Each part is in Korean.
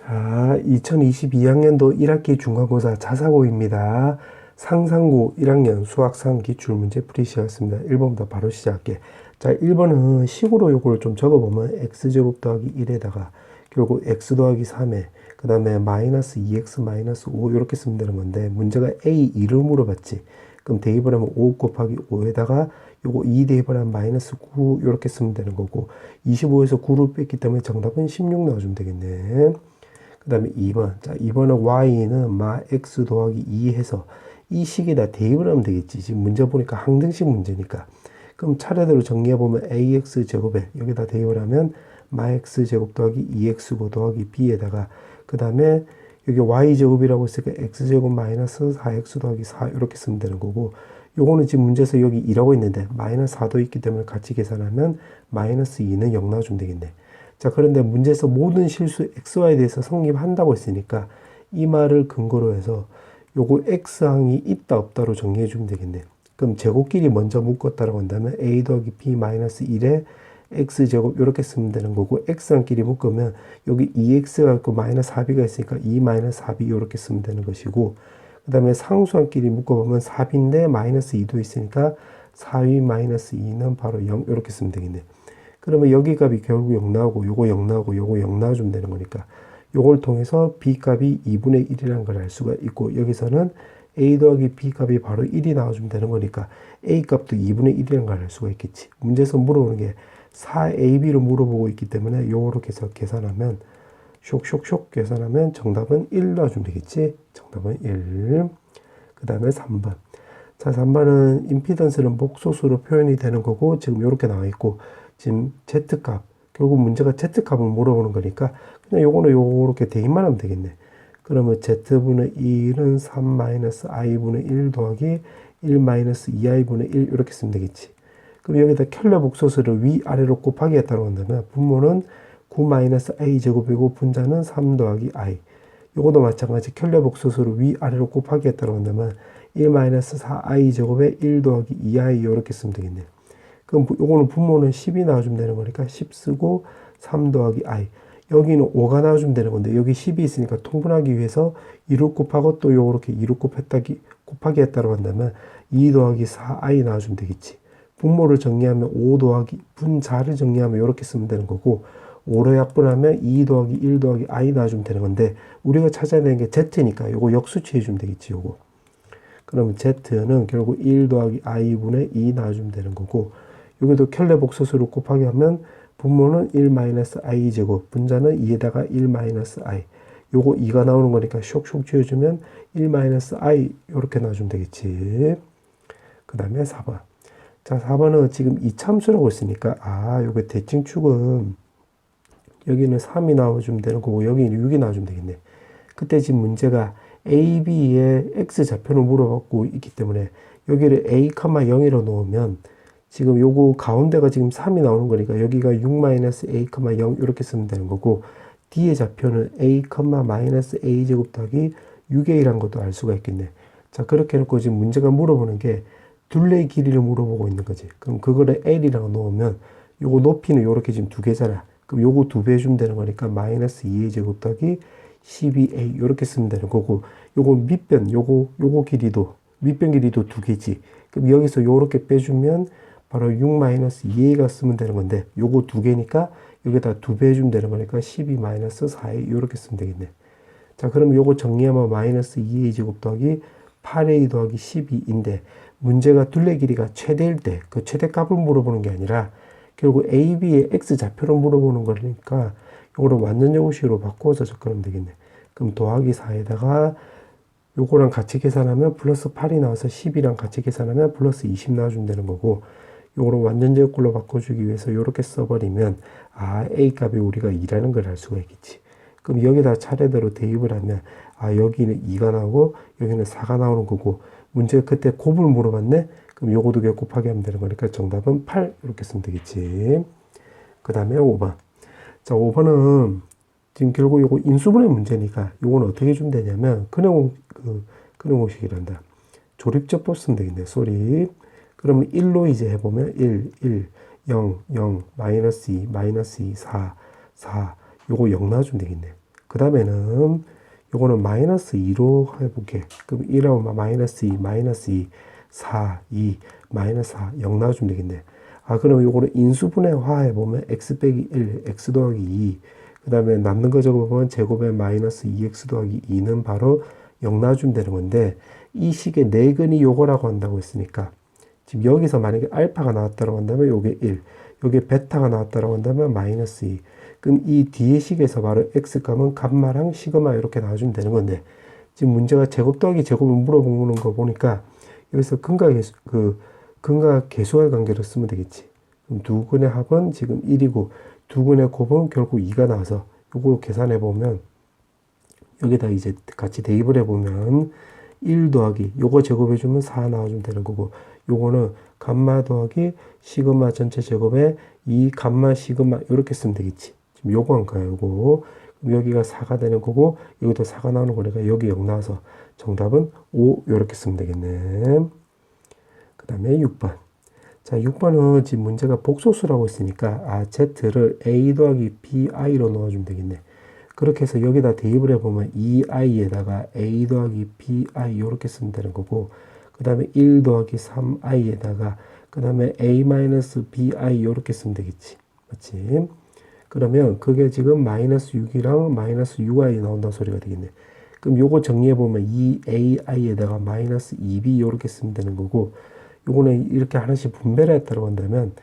자, 2022학년도 1학기 중간고사 자사고입니다. 상상고 1학년 수학 3기 기출문제 풀이 시작했습니다. 1번부터 바로 시작할게. 자, 1번은 식으로 요걸 좀 적어보면 x제곱 더하기 1에다가 결국 x 더하기 3에 그 다음에 마이너스 2x 마이너스 5 이렇게 쓰면 되는 건데 문제가 a2를 물어봤지. 그럼 대입을 하면 5 곱하기 5에다가 요거 2 대입을 하면 마이너스 9 이렇게 쓰면 되는 거고 25에서 9를 뺐기 때문에 정답은 16 넣어주면 되겠네. 그 다음에 2번. 자, 2번은 y는 마 x 더하기 2 해서 이 식에다 대입을 하면 되겠지. 지금 문제 보니까 항등식 문제니까. 그럼 차례대로 정리해보면 ax 제곱에 여기다 대입을 하면 마 x 제곱 더하기 2x 더하기 b에다가 그 다음에 여기 y 제곱이라고 했으니까 x 제곱 마이너스 4x 더하기 4 이렇게 쓰면 되는 거고 요거는 지금 문제에서 여기 2라고 있는데 마이너스 4도 있기 때문에 같이 계산하면 마이너스 2는 0 나와주면 되겠네. 자, 그런데 문제에서 모든 실수 xy에 대해서 성립한다고 했으니까 이 말을 근거로 해서 요거 x항이 있다 없다로 정리해 주면 되겠네. 그럼 제곱끼리 먼저 묶었다라고 한다면 a 더하기 b 마이너스 1에 x제곱 이렇게 쓰면 되는 거고 x항끼리 묶으면 여기 2x가 있고 마이너스 4b가 있으니까 2 마이너스 4b 이렇게 쓰면 되는 것이고 그 다음에 상수항끼리 묶어보면 4b인데 마이너스 2도 있으니까 4b 마이너스 2는 바로 0 이렇게 쓰면 되겠네. 그러면 여기 값이 결국 0 나오고 요거 0 나오고 요거 0 나와주면 되는 거니까 요걸 통해서 b 값이 2분의 1이라는 걸 알 수가 있고 여기서는 a 더하기 b 값이 바로 1이 나와주면 되는 거니까 a 값도 2분의 1이라는 걸 알 수가 있겠지. 문제에서 물어보는 게 4ab를 물어보고 있기 때문에 요렇게 해서 계산하면 쇽쇽쇽 계산하면 정답은 1 넣어주면 되겠지. 정답은 1. 그 다음에 3번. 자, 3번은 임피던스는 목소수로 표현이 되는 거고 지금 요렇게 나와 있고 지금 Z값, 결국 문제가 Z값을 물어보는 거니까 그냥 요거는 요렇게 대입만 하면 되겠네. 그러면 Z분의 1은 3-i분의 1 더하기 1-2i분의 1 이렇게 쓰면 되겠지. 그럼 여기다 켈러 복소수를 위아래로 곱하기 했다고 한다면 분모는 9-i 제곱이고 분자는 3 더하기 i. 요것도 마찬가지 켈러 복소수를 위아래로 곱하기 했다고 한다면 1-4i 제곱에 1 더하기 2i 이렇게 쓰면 되겠네. 그럼 요거는 분모는 10이 나와주면 되는 거니까 10 쓰고 3 더하기 i. 여기는 5가 나와주면 되는 건데 여기 10이 있으니까 통분하기 위해서 2를 곱하고 또 요렇게 2를 곱하기 했다고 한다면 2 더하기 4i 나와주면 되겠지. 분모를 정리하면 5 더하기 분자를 정리하면 이렇게 쓰면 되는 거고 5로 약분하면 2 더하기 1 더하기 i 나와주면 되는 건데 우리가 찾아야 되는 게 z니까 요거 역수치 해주면 되겠지. 요거. 그러면 z는 결국 1 더하기 i분의 2 나와주면 되는 거고 여기도 켈레 복소수를 곱하기 하면 분모는 1-i 제곱, 분자는 2에다가 1-i. 요거 2가 나오는 거니까 쇽쇽 지어주면 1-i 이렇게 나와주면 되겠지. 그 다음에 4번. 자, 4번은 지금 이참수라고 했으니까 요게 대칭축은 여기는 3이 나와주면 되는 거고 여기는 6이 나와주면 되겠네. 그때 지금 문제가 a, b의 x좌표를 물어봤고 있기 때문에 여기를 a, 0이라고 놓으면 지금 요거 가운데가 지금 3이 나오는 거니까 여기가 6-a, 0 이렇게 쓰면 되는 거고 D의 좌표는 a, a 제곱 더하기 6a라는 것도 알 수가 있겠네. 자, 그렇게 해놓고 지금 문제가 물어보는 게 둘레의 길이를 물어보고 있는 거지. 그럼 그거를 L이라고 놓으면 요거 높이는 요렇게 지금 2개잖아. 그럼 요거 2배 해주면 되는 거니까 마이너스 2a 제곱 더하기 12a 요렇게 쓰면 되는 거고 요거 밑변 요거 길이도 밑변 길이도 2개지. 그럼 여기서 요렇게 빼주면 바로 6-2a가 쓰면 되는 건데 요거 2개니까 여기다 2배 해주면 되는 거니까 12-4a 요렇게 쓰면 되겠네. 자, 그럼 요거 정리하면 마이너스 2a 제곱 더하기 8a 더하기 12인데 문제가 둘레 길이가 최대일 때 그 최대값을 물어보는 게 아니라 결국 a, b의 x좌표를 물어보는 거니까 요거를 완전제곱식으로 바꿔서 접근하면 되겠네. 그럼 더하기 4에다가 요거랑 같이 계산하면 플러스 8이 나와서 10이랑 같이 계산하면 플러스 20 나와주면 되는 거고 요거를 완전제곱글로 바꿔주기 위해서 요렇게 써버리면 a 값이 우리가 2라는 걸 알 수가 있겠지. 그럼 여기다 차례대로 대입을 하면 여기는 2가 나오고 여기는 4가 나오는 거고 문제가 그때 곱을 물어봤네. 그럼 요거 2개 곱하기 하면 되는 거니까 정답은 8 이렇게 쓰면 되겠지. 그 다음에 5번. 자, 5번은 지금 결국 요거 인수분해 문제니까 요거는 어떻게 해주면 되냐면 근형공식이란다. 조립제법 쓰면 되겠네. 소립. 그러면 1로 이제 해보면 1, 0, 0, 마이너스 2, 마이너스 2, 4, 4. 요거 0 나와주면 되겠네. 그 다음에는 요거는 마이너스 2로 해볼게. 그럼 1하고 마이너스 2, 마이너스 2, 4, 2, 마이너스 4, 0 나와주면 되겠네. 아, 그럼 요거는 인수분해화 해보면 x 빼기 1, x 더하기 2. 그 다음에 남는 거 적어보면 제곱에 마이너스 2x 더하기 2는 바로 0 나와주면 되는 건데, 이 식의 내근이 요거라고 한다고 했으니까, 지금 여기서 만약에 알파가 나왔다고 한다면 요게 1, 요게 베타가 나왔다고 한다면 마이너스 2. 그럼 이 뒤에 식에서 바로 x값은 감마랑 시그마 이렇게 나와주면 되는 건데, 지금 문제가 제곱 더하기 제곱을 물어보는 거 보니까 여기서 근과 계수의 관계로 쓰면 되겠지. 그럼 두 근의 합은 지금 1이고 두 근의 곱은 결국 2가 나와서 요거 계산해 보면 여기다 이제 같이 대입을 해 보면 1 더하기 요거 제곱해 주면 4 나와주면 되는 거고, 요거는 감마 더하기 시그마 전체 제곱에 2 감마 시그마 이렇게 쓰면 되겠지. 지금 요거 한 거야, 요거. 그럼 여기가 4가 되는 거고, 여기도 4가 나오는 거니까 여기 0 나와서 정답은 5 이렇게 쓰면 되겠네. 그 다음에 6번. 자, 6번은 지금 문제가 복소수라고 했으니까, z를 a 더하기 bi로 넣어주면 되겠네. 그렇게 해서 여기다 대입을 해보면 2i에다가 a 더하기 bi 이렇게 쓰면 되는 거고, 그 다음에 1 더하기 3i에다가 그 다음에 a-bi 이렇게 쓰면 되겠지. 맞지? 그러면 그게 지금 마이너스 6이랑 마이너스 6i 나온다는 소리가 되겠네. 그럼 요거 정리해보면 2ai에다가 마이너스 2b 이렇게 쓰면 되는 거고, 요거는 이렇게 하나씩 분배를 했다고 한다면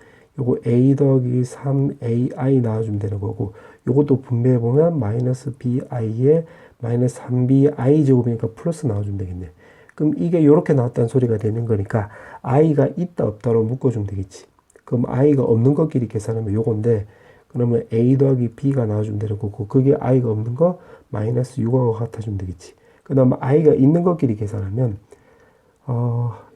요거 a 더하기 3ai 나와주면 되는 거고, 요것도 분배해보면 마이너스 bi에 마이너스 3bi 제곱이니까 플러스 나와주면 되겠네. 그럼 이게 요렇게 나왔다는 소리가 되는 거니까 i가 있다 없다로 묶어주면 되겠지. 그럼 i가 없는 것끼리 계산하면 요건데, 그러면 a 더하기 b가 나와주면 되는 거고, 그게 i가 없는 거 마이너스 6하고 같아주면 되겠지. 그 다음에 i가 있는 것끼리 계산하면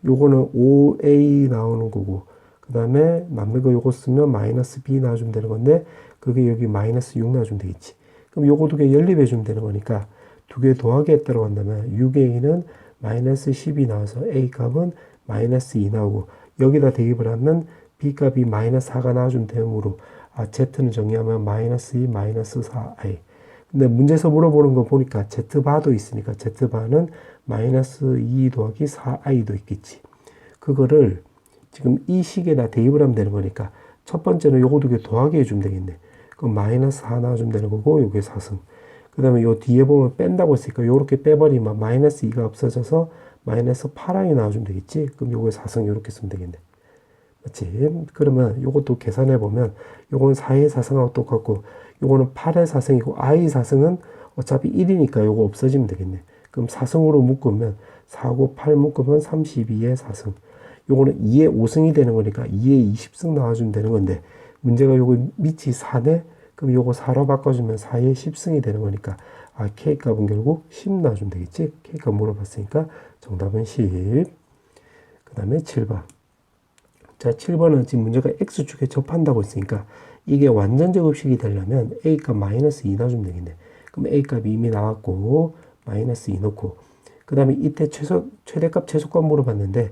요거는 5a 나오는 거고, 그 다음에 남는 거 요거 쓰면 마이너스 b 나와주면 되는 건데, 그게 여기 마이너스 6 나와주면 되겠지. 그럼 요거 두 개 연립해주면 되는 거니까 두 개 더하기 했다고 한다면 6a는 마이너스 10이 나와서 a 값은 마이너스 2 나오고, 여기다 대입을 하면 b 값이 마이너스 4가 나와주면 되므로 z는 정리하면 마이너스 2, 마이너스 4i. 근데 문제에서 물어보는 거 보니까 z바도 있으니까 z바는 마이너스 2 더하기 4i도 있겠지. 그거를 지금 이 식에다 대입을 하면 되는 거니까 첫 번째는 요거 두 개 더하기 해주면 되겠네. 그럼 마이너스 4 나와주면 되는 거고, 요게 4승. 그 다음에 요 뒤에 보면 뺀다고 했으니까 요렇게 빼버리면 마이너스 2가 없어져서 마이너스 8i 나와주면 되겠지. 그럼 요거 4승 요렇게 쓰면 되겠네. 맞지? 그러면 요것도 계산해 보면 요건 4의 4승하고 똑같고, 요거는 8의 4승이고 i 4승은 어차피 1이니까 요거 없어지면 되겠네. 그럼 4승으로 묶으면 4고 8 묶으면 32의 4승. 요거는 2의 5승이 되는 거니까 2의 20승 나와주면 되는 건데, 문제가 요거 밑이 4네? 그럼 요거 4로 바꿔주면 4의 10승이 되는 거니까 K값은 결국 10 나와주면 되겠지? K값 물어봤으니까 정답은 10. 그 다음에 7번. 자, 7번은 지금 문제가 X축에 접한다고 했으니까 이게 완전 제곱식이 되려면 A값 마이너스 2 나와주면 되겠네. 그럼 A값이 이미 나왔고 마이너스 2 넣고, 그 다음에 이때 최대값 최소값 물어봤는데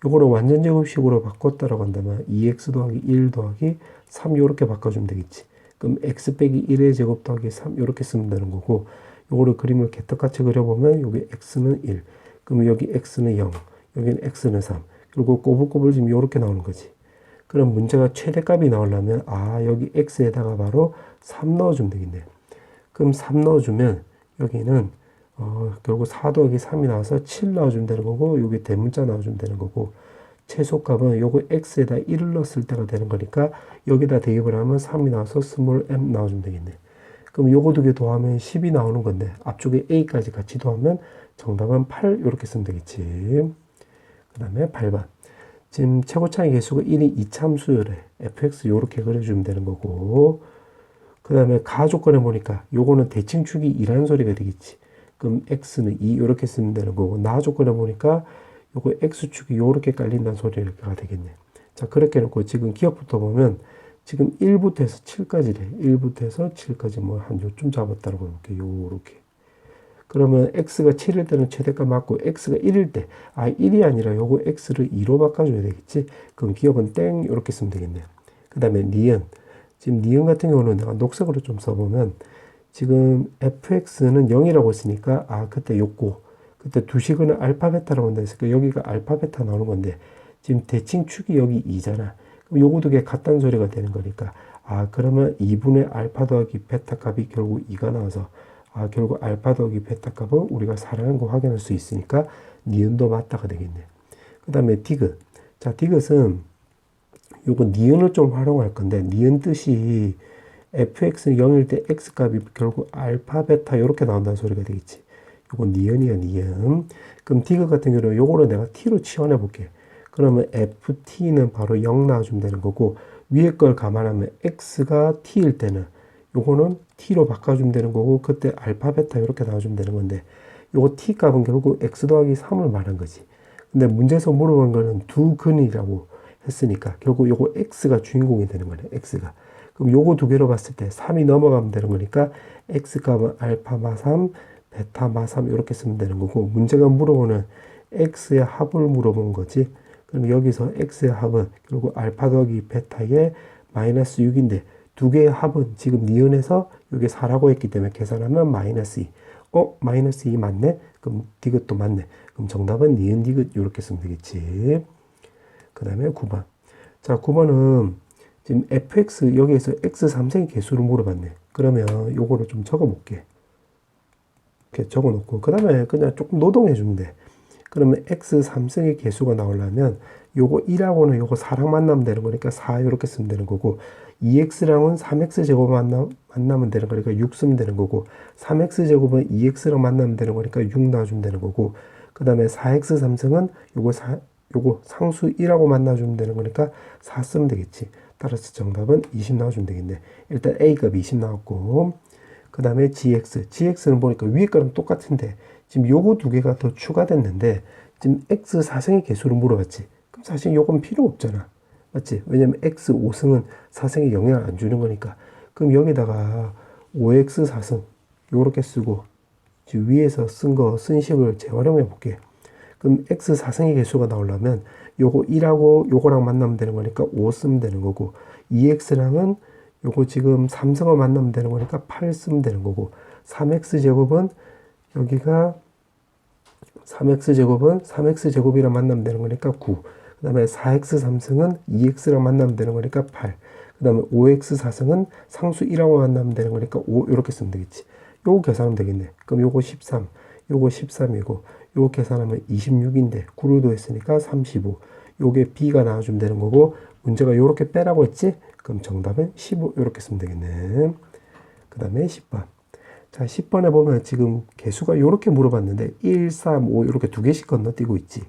요거를 완전 제곱식으로 바꿨다라고 한다면 2x 더하기 1 더하기 3 요렇게 바꿔주면 되겠지. 그럼 x 빼기 1의 제곱 더하기 3 요렇게 쓰면 되는 거고, 요거를 그림을 개떡같이 그려보면 여기 x는 1, 그럼 여기 x는 0, 여기는 x는 3, 그리고 꼬불꼬불 지금 요렇게 나오는 거지. 그럼 문제가 최대값이 나오려면 여기 x에다가 바로 3 넣어주면 되겠네. 그럼 3 넣어주면 여기는 결국 4 더하기 3이 나와서 7 나와주면 되는 거고, 여기 대문자 나와주면 되는 거고, 최소값은 요거 x에다 1을 넣었을 때가 되는 거니까 여기다 대입을 하면 3이 나와서 스몰 m 나와주면 되겠네. 그럼 요거 두 개 더하면 10이 나오는 건데, 앞쪽에 a까지 같이 더하면 정답은 8 이렇게 쓰면 되겠지. 그 다음에 8번. 지금 최고차의 개수가 1인 이참수열에 fx 요렇게 그려주면 되는 거고, 그 다음에 가조건에 보니까 요거는 대칭축이 2라는 소리가 되겠지. 그럼 x는 2 이렇게 쓰면 되는 거고, 나 조건에 보니까 요거 x축이 요렇게 깔린다는 소리가 되겠네. 자, 그렇게 해놓고 지금 기억부터 보면 지금 1부터 해서 7까지래. 1부터 해서 7까지 뭐 한 요쯤 잡았다고 볼게요. 요렇게. 그러면 x가 7일 때는 최대값 맞고 x가 1일 때 1이 아니라 요거 x를 2로 바꿔줘야 되겠지. 그럼 기억은 땡 이렇게 쓰면 되겠네. 그 다음에 니은. 지금 니은 같은 경우는 내가 녹색으로 좀 써보면 지금 fx는 0이라고 했으니까 그때 요거 그때 두식은 알파 베타라고 한다 했으니까 여기가 알파 베타 나오는 건데 지금 대칭 축이 여기 2잖아. 그럼 요거 두 개 같다는 소리가 되는 거니까 그러면 2분의 알파 더하기 베타 값이 결국 2가 나와서 결국 알파 더하기 베타 값은 우리가 4라는 거 확인할 수 있으니까 니은도 맞다가 되겠네. 그 다음에 디귿. 자, 디귿은 요거 니은을 좀 활용할 건데 니은 뜻이 fx는 0일 때 x값이 결국 알파 베타 이렇게 나온다는 소리가 되겠지. 요거 니은이야, 니은. 그럼 디귿 같은 경우는 요거를 내가 t로 치환해 볼게. 그러면 ft는 바로 0 나와주면 되는 거고 위에 걸 감안하면 x가 t일 때는 요거는 t로 바꿔주면 되는 거고 그때 알파 베타 이렇게 나와주면 되는 건데 요거 t 값은 결국 x 더하기 3을 말한 거지. 근데 문제에서 물어본 거는 두 근이라고 했으니까 결국 요거 x가 주인공이 되는 거네, x가. 그럼 요거 두 개로 봤을 때 3이 넘어가면 되는 거니까 x 값은 알파 마 3, 베타 마 3 이렇게 쓰면 되는 거고 문제가 물어보는 x의 합을 물어본 거지. 그럼 여기서 x의 합은 결국 알파 더하기 베타의 마이너스 6인데 두 개의 합은 지금 니은에서 이게 4라고 했기 때문에 계산하면 마이너스 2. 마이너스 2 맞네? 그럼 디귿도 맞네. 그럼 정답은 니은 디귿 이렇게 쓰면 되겠지. 그 다음에 9번. 자, 9번은 지금 fx 여기에서 x 3승의 개수를 물어봤네. 그러면 요거를 좀 적어 볼게. 이렇게 적어 놓고 그 다음에 그냥 조금 노동해 주면 돼. 그러면 x 3승의 개수가 나오려면 요거 1하고는 요거 4랑 만나면 되는 거니까 4 이렇게 쓰면 되는 거고 2x랑은 3x 제곱 만나면 되는 거니까 6 쓰면 되는 거고 3x 제곱은 2x랑 만나면 되는 거니까 6 놔주면 되는 거고 그 다음에 4x 3승은 요거 상수 1하고 만나주면 되는 거니까 4 쓰면 되겠지. 따라서 정답은 20 나와주면 되겠네. 일단 A값 20 나왔고 그 다음에 GX는 보니까 위에 거랑 똑같은데 지금 요거 두 개가 더 추가됐는데 지금 X 4승의 개수를 물어봤지. 그럼 사실 요건 필요 없잖아. 맞지? 왜냐면 X 5승은 4승에 영향을 안 주는 거니까. 그럼 여기다가 5X 4승 요렇게 쓰고 지금 위에서 쓴 식을 재활용해 볼게. 그럼 x 4승의 개수가 나오려면 요거 1하고 요거랑 만나면 되는 거니까 5 쓰면 되는 거고 2x랑은 요거 지금 3승을 만나면 되는 거니까 8 쓰면 되는 거고 3x 제곱은 여기가 3x 제곱이랑 만나면 되는 거니까 9. 그 다음에 4x 3승은 2x랑 만나면 되는 거니까 8. 그 다음에 5x 4승은 상수 1하고 만나면 되는 거니까 5 이렇게 쓰면 되겠지. 요거 계산하면 되겠네. 그럼 요거 13, 요거 13이고 요거 계산하면 26인데 9를 더했으니까 35. 요게 b가 나와주면 되는 거고 문제가 요렇게 빼라고 했지? 그럼 정답은 15 이렇게 쓰면 되겠네. 그 다음에 10번. 자, 10번에 보면 지금 개수가 요렇게 물어봤는데 1, 3, 5 이렇게 두 개씩 건너뛰고 있지.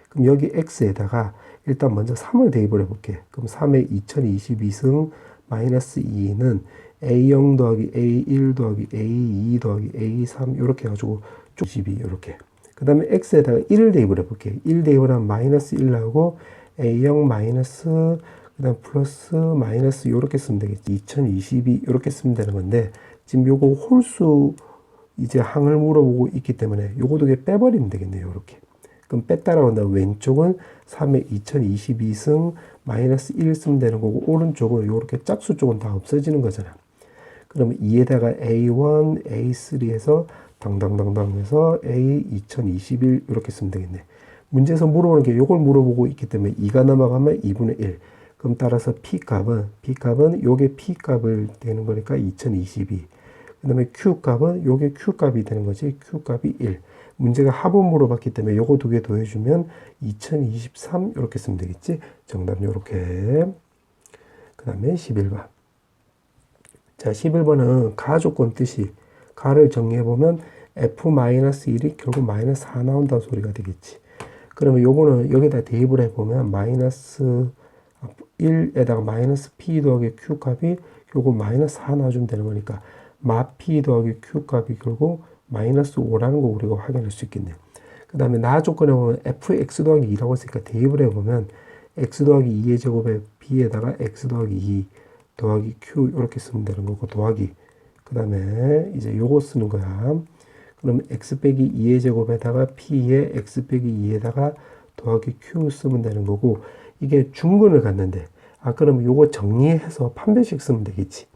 그럼 여기 x에다가 일단 먼저 3을 대입을 해볼게. 그럼 3에 2022승 마이너스 2는 a0 더하기 a1 더하기 a2 더하기 a3 이렇게 해가지고 쭉 22 이렇게. 그 다음에 x에다가 1을 대입을 해볼게. 1 대입을 하면 마이너스 1 나오고 a0 마이너스 그 다음 플러스 마이너스 이렇게 쓰면 되겠지. 2022 이렇게 쓰면 되는 건데 지금 요거 홀수 이제 항을 물어보고 있기 때문에 요거 두 개 빼버리면 되겠네요. 이렇게. 그럼 뺐다라고 한다면 왼쪽은 3의 2022승 마이너스 1 쓰면 되는 거고 오른쪽은 요렇게 짝수 쪽은 다 없어지는 거잖아. 그러면 2에다가 A1, A3에서 당당당당 해서 A 2021 이렇게 쓰면 되겠네. 문제에서 물어보는 게 요걸 물어보고 있기 때문에 2가 넘어가면 2분의 1. 그럼 따라서 P값은 요게 P값을 되는 거니까 2022. 그 다음에 Q값은 요게 Q값이 되는 거지. Q값이 1. 문제가 합을 물어봤기 때문에 요거 두 개 더해주면 2023 이렇게 쓰면 되겠지. 정답 요렇게. 그 다음에 11번. 자, 11번은 가 조건 뜻이 가를 정리해보면 f-1이 결국 마이너스 4 나온다는 소리가 되겠지. 그러면 요거는 여기다 대입을 해보면 마이너스 1에다가 마이너스 p 더하기 q 값이 요거 마이너스 4 나와주면 되는 거니까 마 p 더하기 q 값이 결국 마이너스 5라는 거 우리가 확인할 수 있겠네요. 그 다음에 나 조건에 보면 fx 더하기 2라고 했으니까 대입을 해보면 x 더하기 2의 제곱에 b에다가 x 더하기 2 더하기 q 이렇게 쓰면 되는 거고 더하기 그 다음에 이제 요거 쓰는 거야. 그럼 x 빼기 2의 제곱에다가 p에 x 빼기 2에다가 더하기 q 쓰면 되는 거고 이게 중근을 갖는데 그러면 요거 정리해서 판별식 쓰면 되겠지.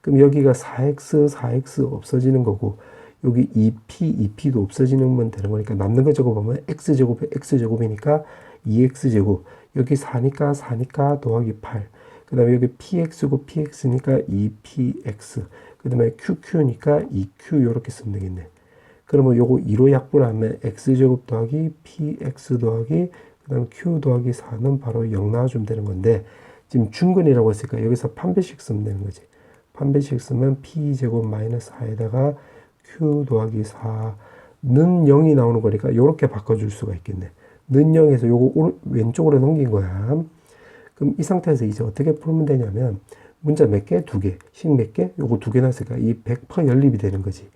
그럼 여기가 4x, 4x 없어지는 거고 여기 2p, 2p도 없어지는 되는 거니까 남는 거 적어보면 x제곱에 x제곱이니까 2x제곱 여기 4니까 4니까 더하기 8 그 다음에 여기 px고 px니까 2px 그 다음에 qq니까 2q 이렇게 쓰면 되겠네. 그러면 요거 2로 약분하면 x제곱 더하기 px 더하기 그 다음에 q 더하기 4는 바로 0 나와주면 되는 건데 지금 중근이라고 했으니까 여기서 판별식 쓰면 되는 거지. 판별식 쓰면 p제곱 마이너스 4에다가 q 더하기 4는 0이 나오는 거니까 이렇게 바꿔줄 수가 있겠네. 는 0에서 요거 왼쪽으로 넘긴 거야. 그럼 이 상태에서 이제 어떻게 풀면 되냐면 문자 몇 개? 두 개. 식 몇 개? 요거 두 개 났으니까 이 100% 연립이 되는 거지.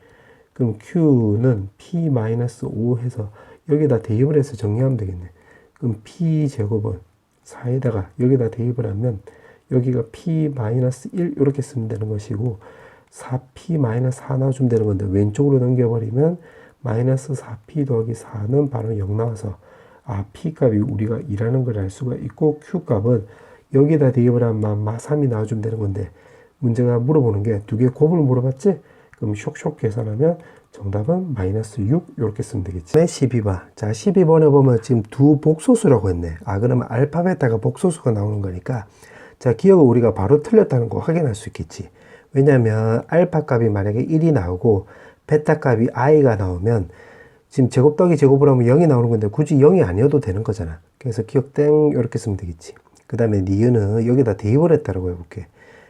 그럼 q는 p-5 해서 여기다 대입을 해서 정리하면 되겠네. 그럼 p제곱은 4에다가 여기다 대입을 하면 여기가 p-1 이렇게 쓰면 되는 것이고 4p-4 나와주면 되는 건데 왼쪽으로 넘겨버리면 마이너스 4p 더하기 4는 바로 0 나와서 p 값이 우리가 2라는 걸 알 수가 있고 q 값은 여기다 대입을 하면 3이 나와주면 되는 건데 문제가 물어보는 게 두 개 곱을 물어봤지? 그럼 쇽쇽 계산하면 정답은 마이너스 6 이렇게 쓰면 되겠지. 12번. 자 12번에 보면 지금 두 복소수라고 했네. 그러면 알파 베타가 복소수가 나오는 거니까 자 기억을 우리가 바로 틀렸다는 거 확인할 수 있겠지. 왜냐면 알파 값이 만약에 1이 나오고 베타 값이 i가 나오면 지금 제곱 더하기 제곱을 하면 0이 나오는 건데 굳이 0이 아니어도 되는 거잖아. 그래서 기억 땡 이렇게 쓰면 되겠지. 그 다음에 니은은 여기다 대입을 했다라고 해볼게.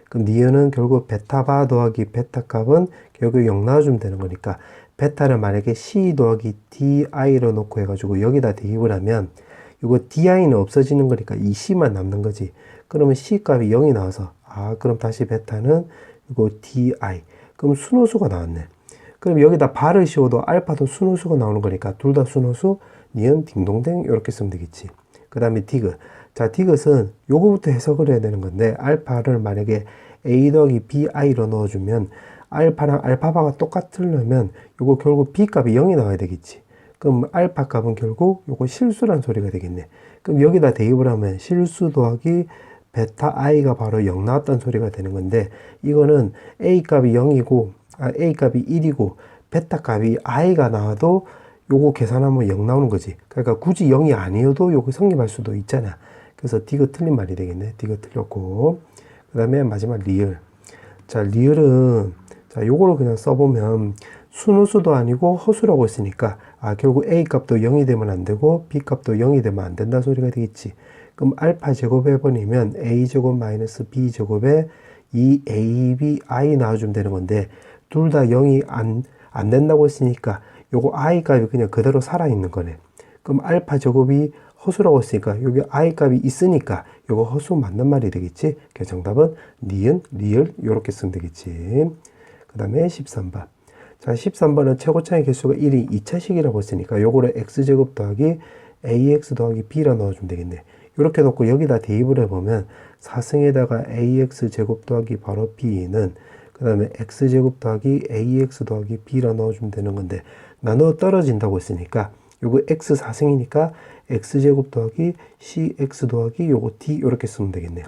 그럼 니은은 결국 베타바 더하기 베타 값은 결국 0 나와주면 되는 거니까 베타를 만약에 c 더하기 di로 놓고 해가지고 여기다 대입을 하면 이거 di는 없어지는 거니까 이 c만 남는 거지. 그러면 c 값이 0이 나와서 그럼 다시 베타는 이거 di 그럼 순호수가 나왔네. 그럼 여기다 바를 씌워도 알파도 순호수가 나오는 거니까 둘 다 순호수 니은 딩동댕 이렇게 쓰면 되겠지. 그 다음에 디귿. 자 디귿은 요거부터 해석을 해야 되는 건데 알파를 만약에 a 더하기 bi로 넣어주면 알파랑 알파바가 똑같으려면 요거 결국 b 값이 0이 나와야 되겠지. 그럼 알파 값은 결국 요거 실수란 소리가 되겠네. 그럼 여기다 대입을 하면 실수 더하기 베타 i가 바로 0 나왔다는 소리가 되는 건데 이거는 a 값이 0이고 a 값이 1이고 베타 값이 i가 나와도 요거 계산하면 0 나오는 거지. 그러니까 굳이 0이 아니어도 요거 성립할 수도 있잖아. 그래서 디귿 틀린 말이 되겠네. 디귿 틀렸고 그 다음에 마지막 리을. 자 리을은 자 요거를 그냥 써보면 순호수도 아니고 허수라고 했으니까 결국 a 값도 0이 되면 안 되고 b 값도 0이 되면 안 된다 소리가 되겠지. 그럼 알파 제곱 해버리면 a 제곱 마이너스 b 제곱에 2ab i 나와주면 되는 건데 둘 다 0이 안 된다고 했으니까 요거 i 값이 그냥 그대로 살아있는 거네. 그럼 알파 제곱이 허수라고 했으니까 여기 i 값이 있으니까 요거 허수 맞는 말이 되겠지. 그래서 정답은 니은, 리을 요렇게 쓰면 되겠지. 그 다음에 13번. 자 13번은 최고차의 개수가 1이 2차식이라고 했으니까 요거를 x제곱 더하기 ax 더하기 b라 넣어주면 되겠네. 이렇게 놓고 여기다 대입을 해보면 4승에다가 ax 제곱 더하기 바로 b는 그 다음에 x제곱 더하기 ax 더하기 b라 넣어주면 되는 건데 나누어 떨어진다고 했으니까 요거 x 4승이니까 x제곱 더하기 cx 더하기 요거 d 이렇게 쓰면 되겠네요.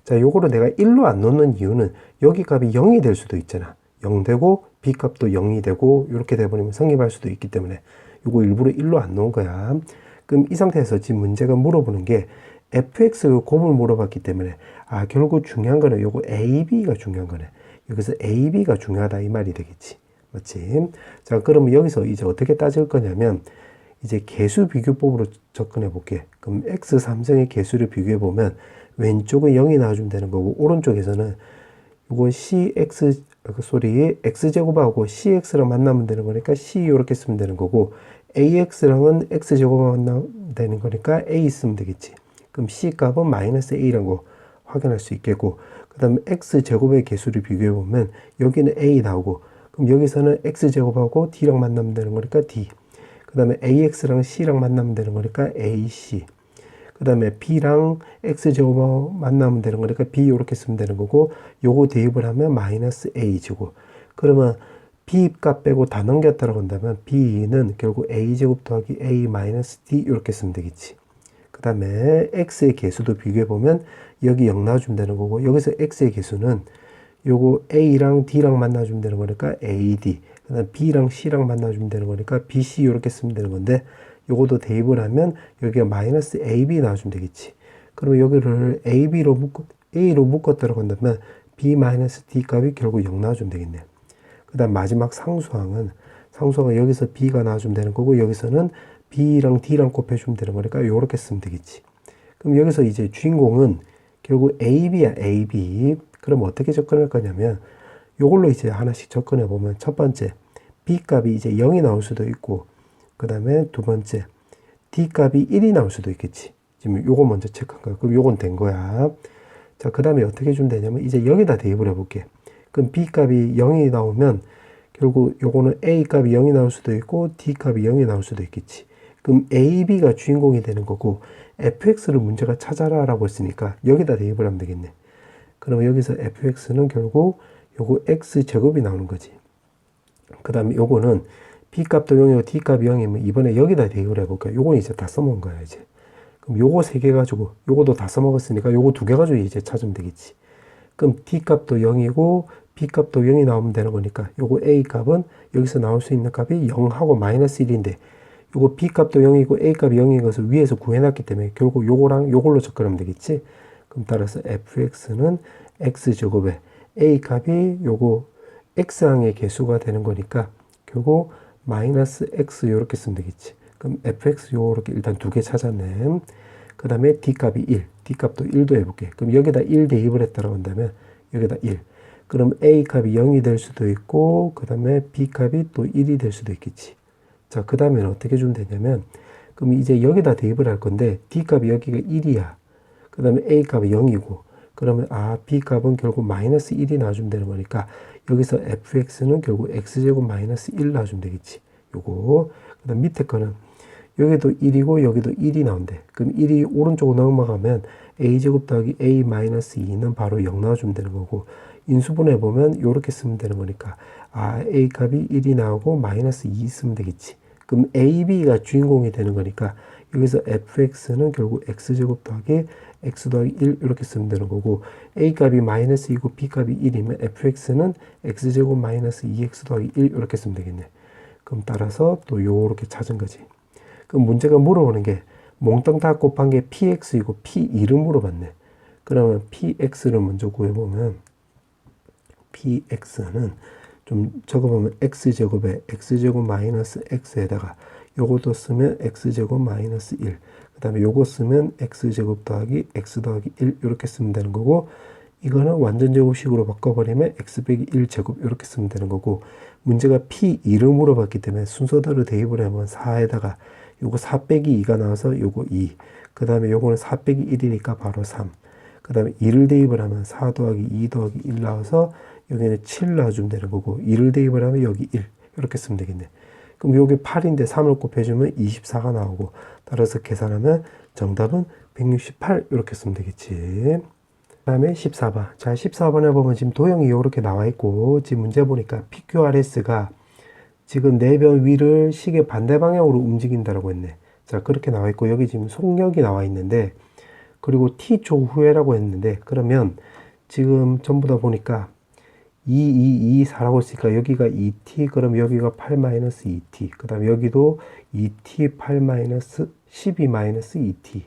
자 요거를 내가 1로 안 넣는 이유는 여기 값이 0이 될 수도 있잖아. 0 되고 b 값도 0이 되고 이렇게 돼버리면 성립할 수도 있기 때문에 요거 일부러 1로 안 넣은 거야. 그럼 이 상태에서 지금 문제가 물어보는 게 fx 곱을 물어봤기 때문에 결국 중요한 거는 요거 ab가 중요한 거네. 여기서 ab가 중요하다 이 말이 되겠지. 맞지? 자 그러면 여기서 이제 어떻게 따질 거냐면 이제 개수 비교법으로 접근해 볼게. 그럼 x 3승의 개수를 비교해 보면 왼쪽은 0이 나와주면 되는 거고 오른쪽에서는 요거 cx x제곱하고 cx랑 만나면 되는 거니까 c 이렇게 쓰면 되는 거고 ax랑은 x제곱만 만나면 되는 거니까 a 쓰면 되겠지. 그럼 c 값은 마이너스 a라는 거 확인할 수 있겠고 그 다음에 x제곱의 개수를 비교해 보면 여기는 a 나오고 그럼 여기서는 x제곱하고 d랑 만나면 되는 거니까 d 그 다음에 ax랑 c랑 만나면 되는 거니까 ac 그 다음에 b랑 x제곱 만나면 되는 거니까 b 이렇게 쓰면 되는 거고 요거 대입을 하면 마이너스 a제곱 그러면 b 값 빼고 다 넘겼다라고 한다면 b는 결국 a제곱 더하기 a 마이너스 d 이렇게 쓰면 되겠지. 그 다음에 x의 개수도 비교해 보면 여기 0 나와주면 되는 거고 여기서 x의 개수는 요거 A랑 D랑 만나주면 되는 거니까 AD. 그 다음 B랑 C랑 만나주면 되는 거니까 BC 이렇게 쓰면 되는 건데, 요것도 대입을 하면 여기가 마이너스 AB 나와주면 되겠지. 그러면 여기를 A로 묶었다고 한다면 B 마이너스 D 값이 결국 0 나와주면 되겠네. 그 다음 마지막 상수항은 여기서 B가 나와주면 되는 거고, 여기서는 B랑 D랑 곱해주면 되는 거니까 요렇게 쓰면 되겠지. 그럼 여기서 이제 주인공은 결국 AB야, AB. 그럼 어떻게 접근할 거냐면, 요걸로 이제 하나씩 접근해 보면, 첫 번째, B 값이 이제 0이 나올 수도 있고, 그 다음에 두 번째, D 값이 1이 나올 수도 있겠지. 지금 요거 먼저 체크한 거야. 그럼 요건 된 거야. 자, 그 다음에 어떻게 주면 되냐면, 이제 여기다 대입을 해볼게. 그럼 B 값이 0이 나오면, 결국 요거는 A 값이 0이 나올 수도 있고, D 값이 0이 나올 수도 있겠지. 그럼 A, B가 주인공이 되는 거고, fx를 문제가 찾아라 라고 했으니까 여기다 대입을 하면 되겠네. 그러면 여기서 fx는 결국 요거 x제곱이 나오는 거지. 그 다음에 요거는 b값도 0이고 d값이 0이면 이번에 여기다 대입을 해볼까요? 요건 이제 다 써먹은 거야, 이제. 그럼 요거 3개 가지고, 요거도 다 써먹었으니까 요거 2개 가지고 이제 찾으면 되겠지. 그럼 d값도 0이고 b값도 0이 나오면 되는 거니까 요거 a값은 여기서 나올 수 있는 값이 0하고 마이너스 1인데, 요거 b값도 0이고 a값이 0인 것을 위에서 구해놨기 때문에 결국 요거랑 요걸로 접근하면 되겠지. 그럼 따라서 fx는 x제곱에 a값이 요거 x항의 개수가 되는 거니까 결국 마이너스 x 요렇게 쓰면 되겠지. 그럼 fx 요렇게 일단 2개 찾았네. 그 다음에 d값이 1, d값도 1도 해볼게. 그럼 여기다 1 대입을 했다고 한다면 여기다 1. 그럼 a값이 0이 될 수도 있고, 그 다음에 b값이 또 1이 될 수도 있겠지. 자, 그 다음에는 어떻게 주면 되냐면, 그럼 이제 여기다 대입을 할 건데, D값이 여기가 1이야. 그 다음에 A값이 0이고, 그러면, B값은 결국 마이너스 1이 나와주면 되는 거니까, 여기서 fx는 결국 x제곱 마이너스 1 나와주면 되겠지. 요거. 그 다음 밑에 거는, 여기도 1이고, 여기도 1이 나온대. 그럼 1이 오른쪽으로 넘어가면, a제곱 더하기 a 마이너스 2는 바로 0 나와주면 되는 거고, 인수분해 보면, 요렇게 쓰면 되는 거니까, a 값이 1이 나오고, 마이너스 2 쓰면 되겠지. 그럼 A, B가 주인공이 되는 거니까 여기서 fx는 결국 x제곱 더하기 x 더하기 1 이렇게 쓰면 되는 거고, A 값이 마이너스 2고 B 값이 1이면 fx는 x제곱 마이너스 2x 더하기 1 이렇게 쓰면 되겠네. 그럼 따라서 또 요렇게 찾은 거지. 그럼 문제가 물어보는 게 몽땅 다 곱한 게 px이고 p2를 물어봤네. 그러면 px를 먼저 구해보면 px는 좀 적어보면 x제곱에 x제곱 마이너스 x에다가 요것도 쓰면 x제곱 마이너스 1, 그 다음에 요거 쓰면 x제곱 더하기 x 더하기 1 이렇게 쓰면 되는 거고, 이거는 완전 제곱식으로 바꿔버리면 x 빼기 1제곱 이렇게 쓰면 되는 거고, 문제가 p2를 물어봤기 때문에 순서대로 대입을 하면 4에다가 요거 4 빼기 2가 나와서 요거 2, 그 다음에 요거는 4 빼기 1이니까 바로 3, 그 다음에 2를 대입을 하면 4 더하기 2 더하기 1 나와서 여기는 7 넣어주면 되는 거고, 2를 대입을 하면 여기 1 이렇게 쓰면 되겠네. 그럼 여기 8인데 3을 곱해주면 24가 나오고, 따라서 계산하면 정답은 168 이렇게 쓰면 되겠지. 그 다음에 14번. 자, 14번에 보면 지금 도형이 이렇게 나와 있고, 지금 문제 보니까 PQRS가 지금 내변 위를 시계 반대 방향으로 움직인다라고 했네. 자, 그렇게 나와 있고, 여기 지금 속력이 나와 있는데, 그리고 T초 후회라고 했는데, 그러면 지금 전부 다 보니까 4라고 했으니까 여기가 2t, 그럼 여기가 8-2t, 그 다음에 여기도 2t 12-2t,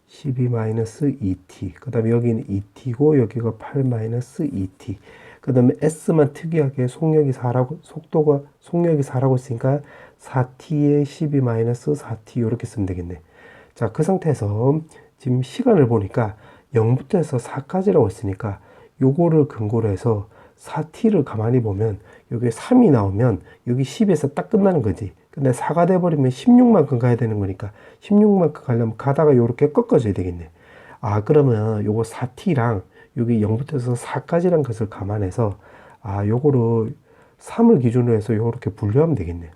12-2t, 그 다음에 여기는 2t고 여기가 8-2t, 그 다음에 s만 특이하게 속력이 4라고 했으니까 4t에 12-4t 이렇게 쓰면 되겠네. 자, 그 상태에서 지금 시간을 보니까 0부터 해서 4까지라고 했으니까 요거를 근거로 해서 4t를 가만히 보면 여기 3이 나오면 여기 10에서 딱 끝나는 거지. 근데 4가 돼버리면 16만큼 가야 되는 거니까 16만큼 가려면 가다가 요렇게 꺾어져야 되겠네. 그러면 요거 4t랑 여기 0부터 해서 4까지란 것을 감안해서 요거를 3을 기준으로 해서 요렇게 분류하면 되겠네.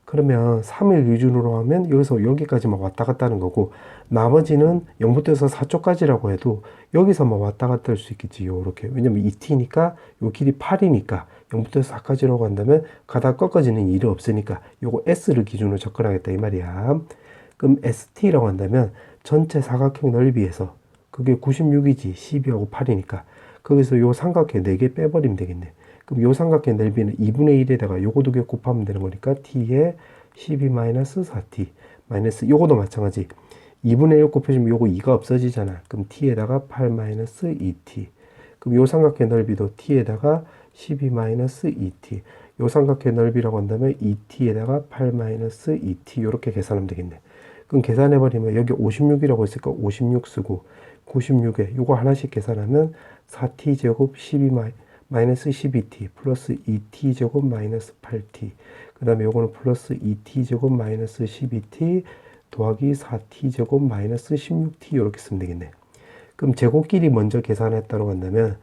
그러면 3일 기준으로 하면 여기서 여기까지만 왔다 갔다 하는 거고, 나머지는 0부터 해서 4쪽까지라고 해도 여기서만 왔다 갔다 할 수 있겠지. 요렇게. 왜냐면 2t니까 요 길이 8이니까 0부터 해서 4까지라고 한다면 가다 꺾어지는 일이 없으니까 요거 s를 기준으로 접근하겠다 이 말이야. 그럼 st라고 한다면 전체 사각형 넓이에서 그게 96이지. 12하고 8이니까. 거기서 요 삼각형 4개 빼버리면 되겠네. 그럼 요 삼각형 넓이는 2분의 1에다가 요거 2개 곱하면 되는 거니까 t에 12-4t 마이너스 요거도 마찬가지 2분의 1 곱해주면 요거 2가 없어지잖아. 그럼 t에다가 8-2t. 그럼 요 삼각형 넓이도 t에다가 12-2t. 요 삼각형 넓이라고 한다면 2t에다가 8-2t 요렇게 계산하면 되겠네. 그럼 계산해버리면 여기 56이라고 했으니까 56 쓰고 96에 요거 하나씩 계산하면 4t제곱 12-12t 플러스 2t제곱 마이너스 8t 그 다음에 요거는 플러스 2t제곱 마이너스 12t 더하기 4t제곱 마이너스 16t 이렇게 쓰면 되겠네. 그럼 제곱끼리 먼저 계산했다고 한다면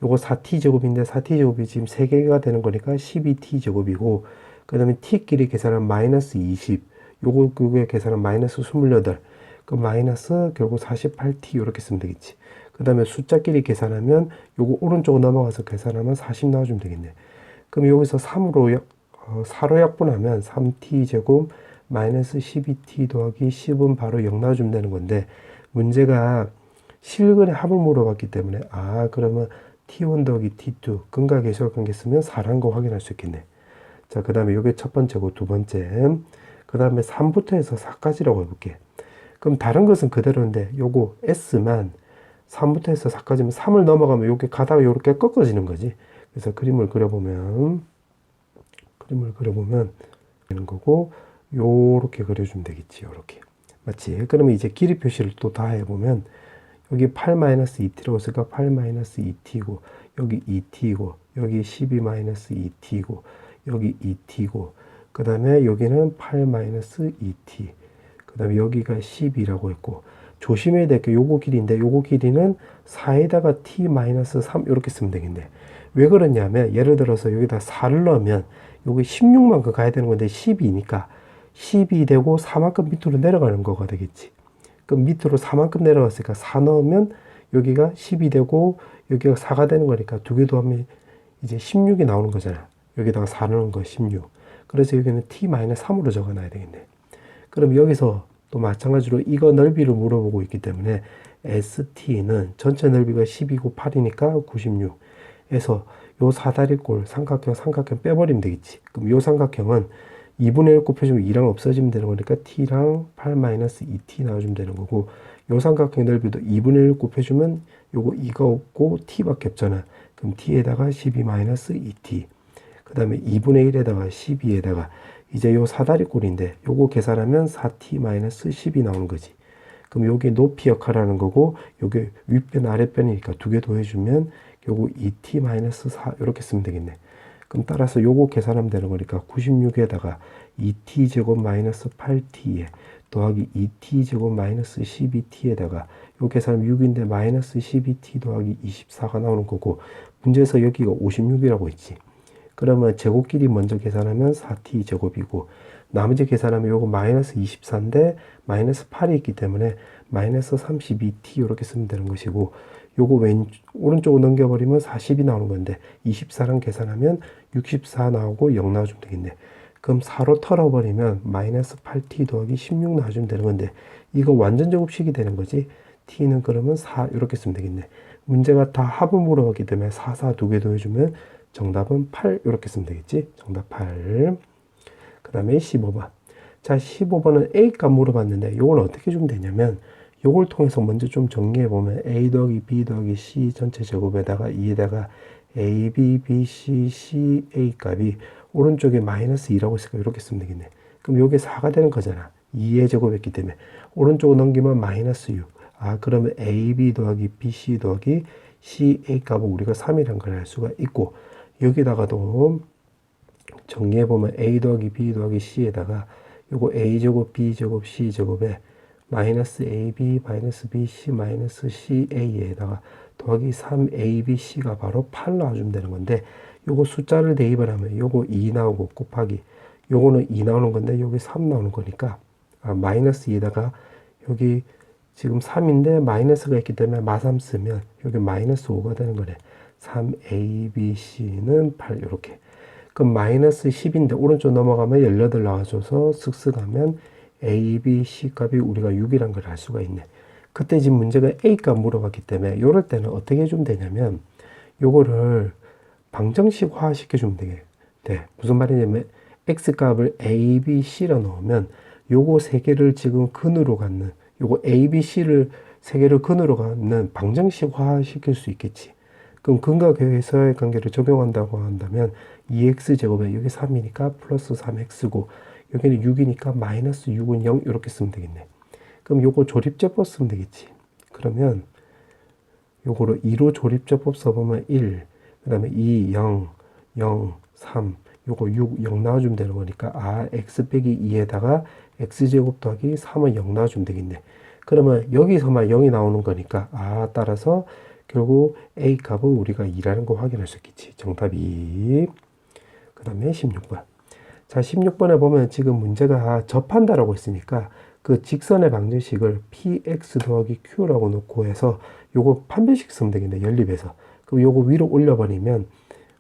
요거 4t제곱인데 4t제곱이 지금 3개가 되는 거니까 12t제곱이고 그 다음에 t끼리 계산하면 마이너스 20 요거 그게 계산하면 마이너스 28 그 마이너스 결국 48t 이렇게 쓰면 되겠지. 그 다음에 숫자끼리 계산하면 요거 오른쪽으로 넘어가서 계산하면 40 나와주면 되겠네. 그럼 여기서 3으로 4로 약분하면 3t제곱 마이너스 12t 더하기 10은 바로 0 나와주면 되는 건데 문제가 실근의 합을 물어봤기 때문에 그러면 t1 더하기 t2 근과 계수학 관계 쓰면 4라는 거 확인할 수 있겠네. 자, 그 다음에 요게 첫 번째고 두 번째 그 다음에 3부터 해서 4까지라고 해볼게. 그럼 다른 것은 그대로인데 요거 s만 3부터 해서 4까지면 3을 넘어가면 요게 가다가 요렇게 꺾어지는 거지. 그래서 그림을 그려보면 되는 거고 요렇게 그려주면 되겠지. 요렇게 맞지? 그러면 이제 길이 표시를 또 다 해보면 여기 8-2t라고 했으니까 8-2t고 여기 2t고 여기 12-2t고 여기 2t고 그 다음에 여기는 8-2t 그 다음에 여기가 10이라고 했고 조심해야 될 게 요거 길이인데 요거 길이는 4에다가 t-3 이렇게 쓰면 되겠네. 왜 그러냐면 예를 들어서 여기다 4를 넣으면 여기 16만큼 가야 되는 건데 12니까 10이 되고 4만큼 밑으로 내려가는 거가 되겠지. 그럼 밑으로 4만큼 내려갔으니까 4 넣으면 여기가 10이 되고 여기가 4가 되는 거니까 두 개 더하면 이제 16이 나오는 거잖아. 여기다가 4 넣은 거 16. 그래서 여기는 t-3으로 적어놔야 되겠네. 그럼 여기서 또 마찬가지로 이거 넓이를 물어보고 있기 때문에 ST는 전체 넓이가 12고 8이니까 96에서 요 사다리꼴 삼각형 빼버리면 되겠지. 그럼 요 삼각형은 2분의 1 곱해주면 2랑 없어지면 되는 거니까 t랑 8-2t 나와주면 되는 거고 요 삼각형 넓이도 2분의 1 곱해주면 요거 2가 없고 t밖에 없잖아. 그럼 t에다가 12-2t 그 다음에 2분의 1에다가 12에다가 이제 요 사다리꼴인데 요거 계산하면 4t-10이 나오는 거지. 그럼 요게 높이 역할하는 거고 요게 윗변 아랫변이니까 두 개 더해주면 요거 2t-4 이렇게 쓰면 되겠네. 그럼 따라서 요거 계산하면 되는 거니까 96에다가 2t제곱 마이너스 8t에 더하기 2t제곱 마이너스 12t에다가 요 계산하면 6인데 마이너스 12t 더하기 24가 나오는 거고 문제에서 여기가 56이라고 했지. 그러면 제곱끼리 먼저 계산하면 4t 제곱이고 나머지 계산하면 요거 마이너스 24인데 마이너스 8이 있기 때문에 마이너스 32t 이렇게 쓰면 되는 것이고 요거 오른쪽으로 넘겨버리면 40이 나오는 건데 24랑 계산하면 64 나오고 0 나와주면 되겠네. 그럼 4로 털어버리면 마이너스 8t 더하기 16 나와주면 되는 건데 이거 완전 제곱식이 되는 거지. t는 그러면 4 이렇게 쓰면 되겠네. 문제가 다 합을 물어봤기 때문에 4 두 개 더해주면 정답은 8 이렇게 쓰면 되겠지. 정답 8. 그 다음에 15번. 자, 15번은 A값 물어봤는데 요걸 어떻게 주면 되냐면 요걸 통해서 먼저 좀 정리해보면 A 더하기 B 더하기 C 전체 제곱에다가 2에다가 A, B, B, C, C, A 값이 오른쪽에 마이너스 2라고 했으니까 이렇게 쓰면 되겠네. 그럼 요게 4가 되는 거잖아. 2의 제곱했기 때문에. 오른쪽으로 넘기면 마이너스 6. 그러면 A, B 더하기 B, C 더하기 C, A 값은 우리가 3이란 걸 알 수가 있고 여기다가도 정리해보면 A 더하기 B 더하기 C에다가 요거 A제곱, B제곱, C제곱에 마이너스 AB, 마이너스 BC, 마이너스 CA에다가 더하기 3ABC가 바로 8 나와주면 되는 건데 요거 숫자를 대입을 하면 요거 2 나오고 곱하기 요거는 2 나오는 건데 여기 3 나오는 거니까 마이너스 2에다가 여기 지금 3인데 마이너스가 있기 때문에 마3 쓰면 여기 마이너스 5가 되는 거네. 3ABC는 8 이렇게. 그럼 마이너스 10인데 오른쪽 넘어가면 18 나와줘서 쓱쓱 하면 A, B, C 값이 우리가 6이란 걸 알 수가 있네. 그때 지금 문제가 A 값 물어봤기 때문에 이럴 때는 어떻게 해주면 되냐면 요거를 방정식화 시켜주면 돼. 무슨 말이냐면 x값을 a, b, c로 넣으면 요거 세 개를 지금 근으로 갖는 요거 a, b, c를 세 개를 근으로 갖는 방정식화 시킬 수 있겠지. 그럼 근과 계수의 관계를 적용한다고 한다면 2x제곱에 여기 3이니까 플러스 3x고 여기는 6이니까 마이너스 6은 0 이렇게 쓰면 되겠네. 그럼 요거 조립제법 쓰면 되겠지. 그러면 요거를 2로 조립제법 써보면 1, 그 다음에 2, 0, 0, 3, 요거 6, 0 나와주면 되는 거니까 x 빼기 2에다가 x제곱 더하기 3은 0 나와주면 되겠네. 그러면 여기서만 0이 나오는 거니까 따라서 결국 a 값은 우리가 2라는 거 확인할 수 있겠지. 정답이. 그 다음에 16번. 자, 16번에 보면 지금 문제가 접한다라고 했으니까 그 직선의 방정식을 px 더하기 q라고 놓고 해서 요거 판별식 쓰면 되겠네. 연립해서. 그럼 요거 위로 올려버리면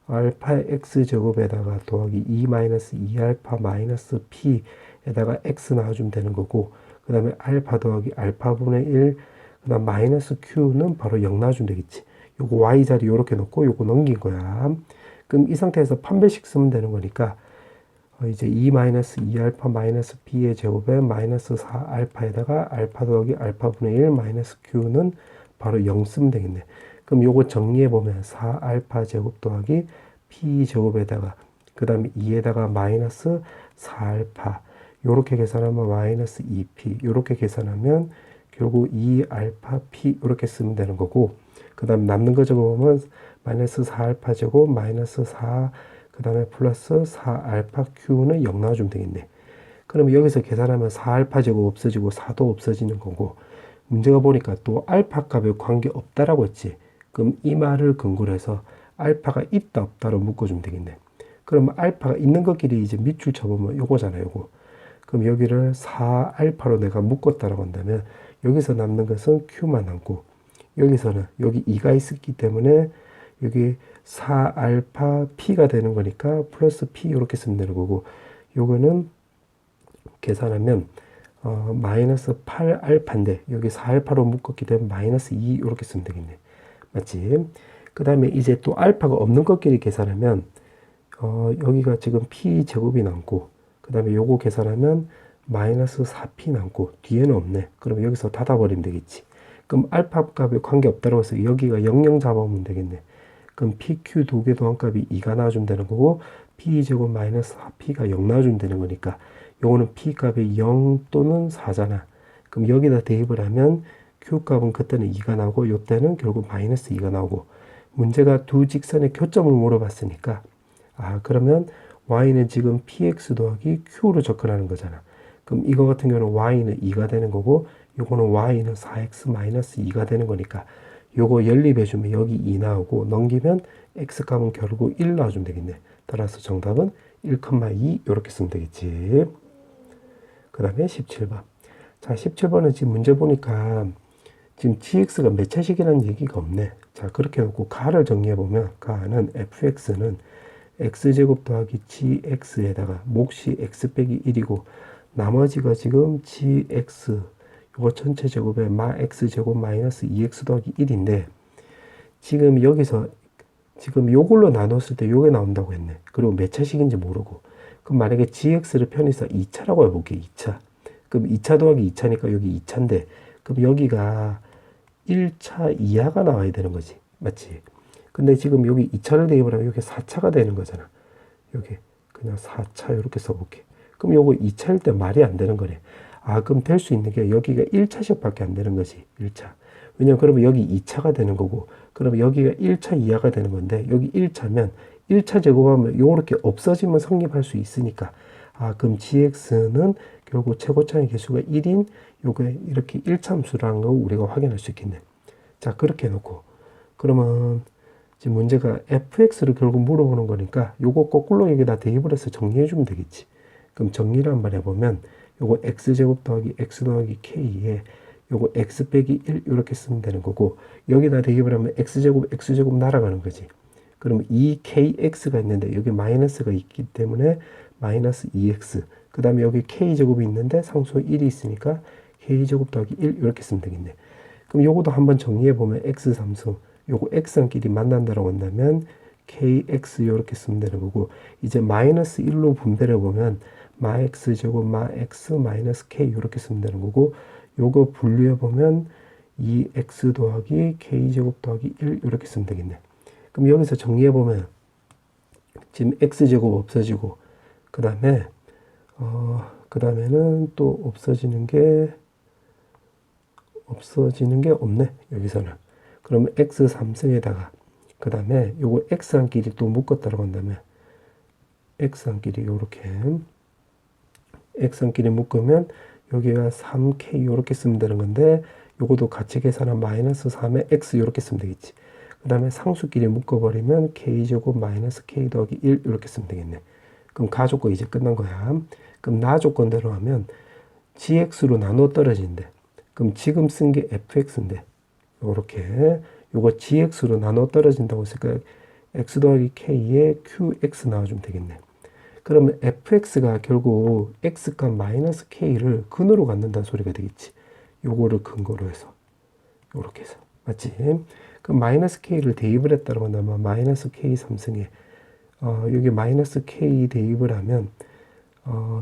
알파 x제곱에다가 더하기 2 마이너스 2알파 마이너스 p에다가 x 나와주면 되는 거고, 그 다음에 알파 더하기 알파분의 1, 그 다음 마이너스 q는 바로 0 나와주면 되겠지. 요거 y자리 요렇게 놓고 요거 넘긴 거야. 그럼 이 상태에서 판별식 쓰면 되는 거니까 이제 2 마이너스 2알파 마이너스 b의 제곱에 마이너스 4알파에다가 알파 더하기 알파분의 1 마이너스 q는 바로 0 쓰면 되겠네. 그럼 요거 정리해보면 4알파 제곱 더하기 p 제곱에다가 그 다음에 2에다가 마이너스 4알파 요렇게 계산하면 마이너스 2p 요렇게 계산하면 결국 2알파 p 이렇게 쓰면 되는 거고, 그 다음 남는 거 적어보면 마이너스 4알파 제곱 마이너스 4 그 다음에 플러스 4알파 q는 0 나와주면 되겠네. 그러면 여기서 계산하면 4알파 제곱 없어지고 4도 없어지는 거고, 문제가 보니까 또 알파 값에 관계 없다라고 했지. 그럼 이 말을 근거로 해서 알파가 있다 없다로 묶어주면 되겠네. 그러면 알파가 있는 것끼리 이제 밑줄 쳐보면 요거잖아요. 요거. 그럼 여기를 4알파로 내가 묶었다라고 한다면 여기서 남는 것은 q만 남고, 여기서는 여기 2가 있었기 때문에 여기 4알파 p가 되는 거니까 플러스 p 이렇게 쓰면 되는 거고, 요거는 계산하면 마이너스 8알파인데 여기 4알파로 묶었기 때문에 마이너스 2 이렇게 쓰면 되겠네. 맞지? 그 다음에 이제 또 알파가 없는 것끼리 계산하면 여기가 지금 p 제곱이 남고, 그 다음에 요거 계산하면 마이너스 4p 남고 뒤에는 없네. 그럼 여기서 닫아버리면 되겠지. 그럼 알파 값에 관계없다고 해서 여기가 00 잡아오면 되겠네. 그럼 PQ 두 개 도함값이 2가 나와주면 되는 거고, P제곱 마이너스 4P가 0 나와주면 되는 거니까 요거는 P값이 0 또는 4잖아. 그럼 여기다 대입을 하면 Q값은 그때는 2가 나오고 요때는 결국 마이너스 2가 나오고, 문제가 두 직선의 교점을 물어봤으니까 그러면 Y는 지금 PX 더하기 Q로 접근하는 거잖아. 그럼 이거 같은 경우는 Y는 2가 되는 거고 요거는 Y는 4X 마이너스 2가 되는 거니까 요거 연립해주면 여기 2 나오고 넘기면 x값은 결국 1 나와주면 되겠네. 따라서 정답은 1,2 이렇게 쓰면 되겠지. 그 다음에 17번. 자, 17번은 지금 문제 보니까 지금 gx가 몇 차식이라는 얘기가 없네. 자, 그렇게 놓고 가를 정리해보면 가는 fx는 x제곱 더하기 gx에다가 몫이 x 빼기 1이고 나머지가 지금 gx 요거 전체 제곱에 마 x제곱 마이너스 2x 더하기 1인데 지금 여기서 지금 요걸로 나눴을 때 요게 나온다고 했네. 그리고 몇 차식인지 모르고. 그럼 만약에 gx를 편해서 2차라고 해볼게. 2차. 그럼 2차 더하기 2차니까 여기 2차인데 그럼 여기가 1차 이하가 나와야 되는 거지. 맞지? 근데 지금 여기 2차를 대입을 하면 여기 4차가 되는 거잖아. 여기 그냥 4차 이렇게 써볼게. 그럼 요거 2차일 때 말이 안 되는 거네. 그럼 될 수 있는 게 여기가 1차씩 밖에 안 되는 거지. 1차. 왜냐면 그러면 여기 2차가 되는 거고, 그러면 여기가 1차 이하가 되는 건데, 여기 1차면 1차 제곱하면 요렇게 없어지면 성립할 수 있으니까, 그럼 gx는 결국 최고차의 개수가 1인 요게 이렇게 1참수라는 거 우리가 확인할 수 있겠네. 자, 그렇게 해놓고, 그러면 지금 문제가 fx를 결국 물어보는 거니까 요거 거꾸로 여기다 대입을 해서 정리해주면 되겠지. 그럼 정리를 한번 해보면 요거 x제곱 더하기 x 더하기 k에 요거 x 빼기 1 이렇게 쓰면 되는 거고, 여기다 대입을 하면 x제곱 날아가는 거지. 그러면 2kx가 있는데 여기 마이너스가 있기 때문에 마이너스 2x, 그 다음에 여기 k제곱이 있는데 상수 1이 있으니까 k제곱 더하기 1 이렇게 쓰면 되겠네. 그럼 요것도 한번 정리해 보면 x 함수 요거 x한끼리 만난다라고 한다면 kx 요렇게 쓰면 되는 거고, 이제 마이너스 1로 분배를 보면 마 x제곱 마 x 마이너스 k 요렇게 쓰면 되는 거고, 요거 분류해 보면 2x 더하기 k제곱 더하기 1 이렇게 쓰면 되겠네. 그럼 여기서 정리해 보면 지금 x제곱 없어지고, 그 다음에는 또 없어지는 게 없네 여기서는. 그러면 x 3승에다가 그 다음에 요거 x한끼리 또 묶었다고 한다면 x한끼리 요렇게 x한끼리 묶으면 여기가 3k 요렇게 쓰면 되는 건데, 요것도 같이 계산한 마이너스 3에 x 요렇게 쓰면 되겠지. 그 다음에 상수끼리 묶어버리면 k제곱 마이너스 k 더하기 1 이렇게 쓰면 되겠네. 그럼 가조건 이제 끝난 거야. 그럼 나 조건대로 하면 gx로 나눠 떨어진대. 그럼 지금 쓴 게 fx인데 요렇게 요거 gx로 나눠 떨어진다고 했으니까 x 더하기 k에 qx 나와주면 되겠네. 그러면 fx가 결국 x값 마이너스 k를 근으로 갖는다는 소리가 되겠지. 요거를 근거로 해서 요렇게 해서 맞지? 그럼 마이너스 k를 대입을 했다고 한다면 마이너스 k 3승에 여기 마이너스 k 대입을 하면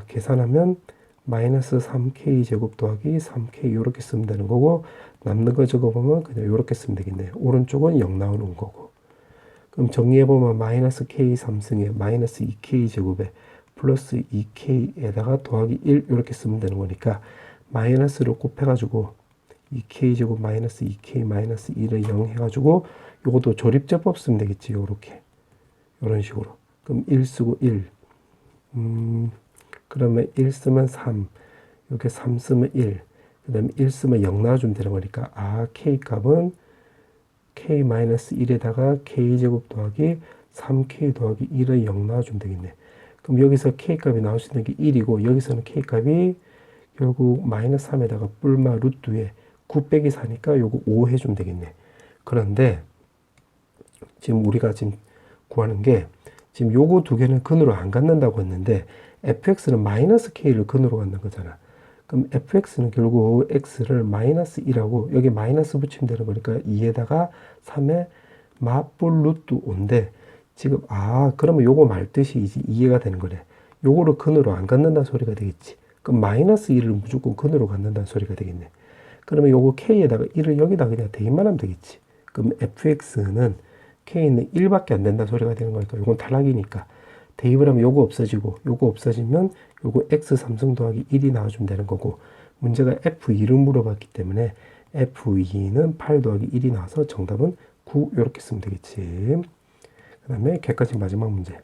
계산하면 마이너스 3k 제곱 더하기 3k 이렇게 쓰면 되는 거고, 남는 거 적어보면 그냥 이렇게 쓰면 되겠네. 오른쪽은 0 나오는 거고. 그럼 정리해보면 마이너스 k 3승에 마이너스 2k 제곱에 플러스 2k에다가 더하기 1 이렇게 쓰면 되는 거니까 마이너스를 곱해가지고 2k 제곱 마이너스 2k 마이너스 1을 0 해가지고 요것도 조립제법 쓰면 되겠지. 요렇게 이런 식으로. 그럼 1 쓰고 1 그러면 1 쓰면 3 이렇게 3 쓰면 1 그 다음에 1 쓰면 0 나와주면 되는 거니까 k값은 k-1에다가 k제곱 더하기 3k 더하기 1을 0 나와주면 되겠네. 그럼 여기서 k값이 나올 수 있는 게 1이고, 여기서는 k값이 결국 마이너스 3에다가 뿔마 루트에 9 빼기 4니까 요거 5 해주면 되겠네. 그런데 지금 우리가 지금 구하는 게 지금 요거 두 개는 근으로 안 갖는다고 했는데 fx는 마이너스 k를 근으로 갖는 거잖아. 그럼 fx는 결국 x를 마이너스 1하고 여기 마이너스 붙이면 되는 거니까 2에다가 3에 마뿔 루트 5인데, 지금 그러면 요거 말뜻이 이제 이해가 되는 거래. 요거를 근으로 안 갖는다는 소리가 되겠지. 그럼 마이너스 1을 무조건 근으로 갖는다는 소리가 되겠네. 그러면 요거 k에다가 1을 여기다 그냥 대입만 하면 되겠지. 그럼 fx는 k는 1밖에 안 된다는 소리가 되는 거니까 요건 탈락이니까 대입을 하면 요거 없어지고, 요거 없어지면 요거 x 3승 더하기 1이 나와주면 되는 거고, 문제가 f2를 물어봤기 때문에 f2는 8 더하기 1이 나와서 정답은 9 이렇게 쓰면 되겠지. 그 다음에 개까지 마지막 문제.